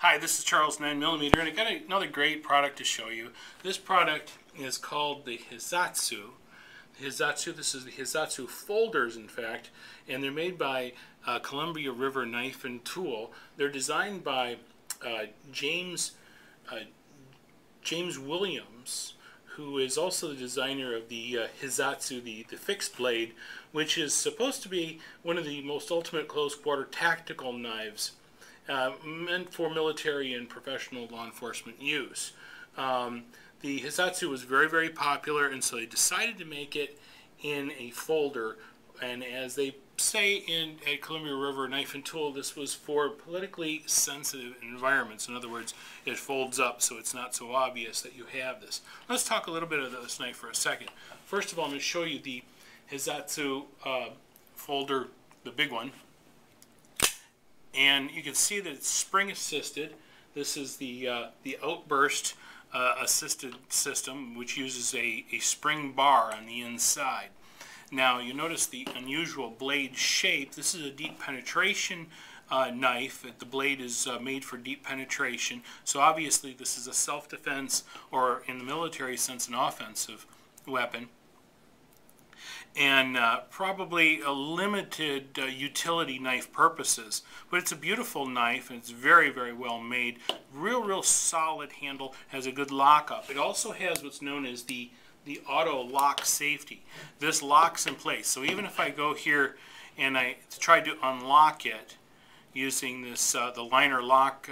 Hi, this is Charles 9mm, and I got another great product to show you. This product is called the Hissatsu. This is the Hissatsu folders, in fact, and they're made by Columbia River Knife and Tool. They're designed by James Williams, who is also the designer of the Hissatsu, the fixed blade, which is supposed to be one of the most ultimate close-quarter tactical knives meant for military and professional law enforcement use. The Hissatsu was very, very popular, and so they decided to make it in a folder. And as they say at Columbia River Knife and Tool, this was for politically sensitive environments. In other words, it folds up so it's not so obvious that you have this. Let's talk a little bit about this knife for a second. First of all, I'm going to show you the Hissatsu folder, the big one. And you can see that it's spring assisted. This is the outburst assisted system, which uses a spring bar on the inside. Now you notice the unusual blade shape. This is a deep penetration knife. The blade is made for deep penetration. So obviously this is a self-defense, or in the military sense, an offensive weapon. And probably a limited utility knife purposes. But it's a beautiful knife, and it's very, very well made. Real solid handle, has a good lockup. It also has what's known as the auto lock safety. This locks in place. So even if I go here and I try to unlock it using this the liner lock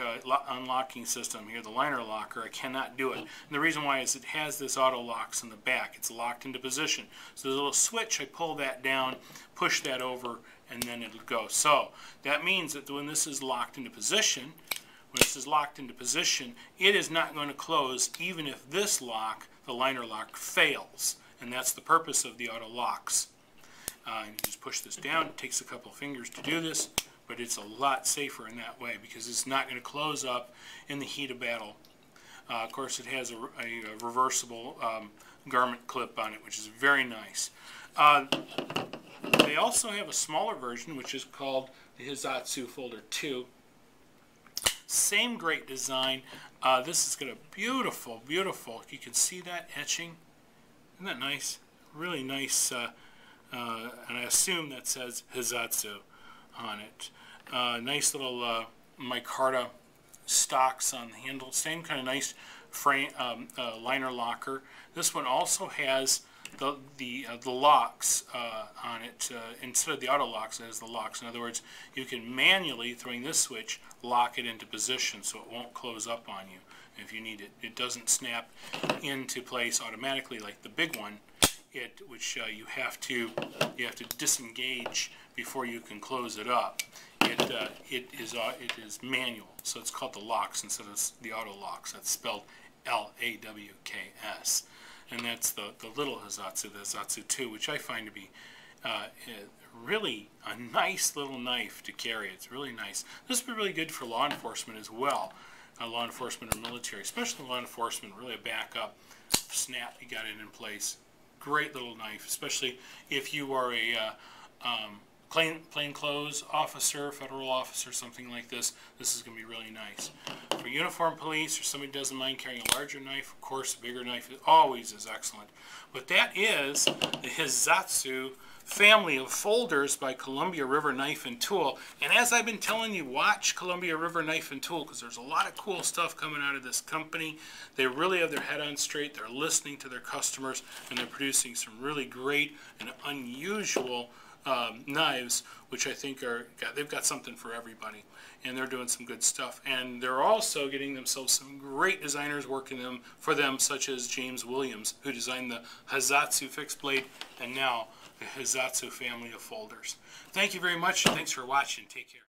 unlocking system here, the liner locker, I cannot do it. And the reason why is it has this auto locks in the back. It's locked into position. So there's a little switch. I pull that down, push that over, and then it'll go. So that means that when this is locked into position, it is not going to close even if this lock, the liner lock, fails. And that's the purpose of the auto locks. And you just push this down. It takes a couple fingers to do this, but it's a lot safer in that way because it's not going to close up in the heat of battle. Of course, it has a reversible garment clip on it, which is very nice. They also have a smaller version, which is called the Hissatsu Folder 2. Same great design. This has got a beautiful, you can see that etching. Isn't that nice? Really nice, and I assume that says Hissatsu on it. Nice little micarta stocks on the handle. Same kind of nice frame liner locker. This one also has the locks on it. Instead of the auto locks, it has the locks. In other words, you can manually, throwing this switch, lock it into position so it won't close up on you if you need it. It doesn't snap into place automatically like the big one, which you have to disengage before you can close it up. It is manual, so it's called the locks instead of the auto locks. That's spelled L-A-W-K-S. And that's the little Hissatsu, the Hissatsu 2, which I find to be really a nice little knife to carry. It's really nice. This would be really good for law enforcement as well. Law enforcement or military, especially law enforcement, really a backup. Snap, you got it in place. Great little knife, especially if you are a plainclothes officer, federal officer, something like this. This is going to be really nice. For uniformed police or somebody who doesn't mind carrying a larger knife, of course, a bigger knife always is excellent. But that is the Hissatsu family of folders by Columbia River Knife and Tool. And as I've been telling you, watch Columbia River Knife and Tool because there's a lot of cool stuff coming out of this company. They really have their head on straight. They're listening to their customers, and they're producing some really great and unusual knives, which I think they've got something for everybody, and they're doing some good stuff. And they're also getting themselves some great designers working for them, such as James Williams, who designed the Hissatsu fixed blade, and now the Hissatsu family of folders. Thank you very much, and thanks for watching. Take care.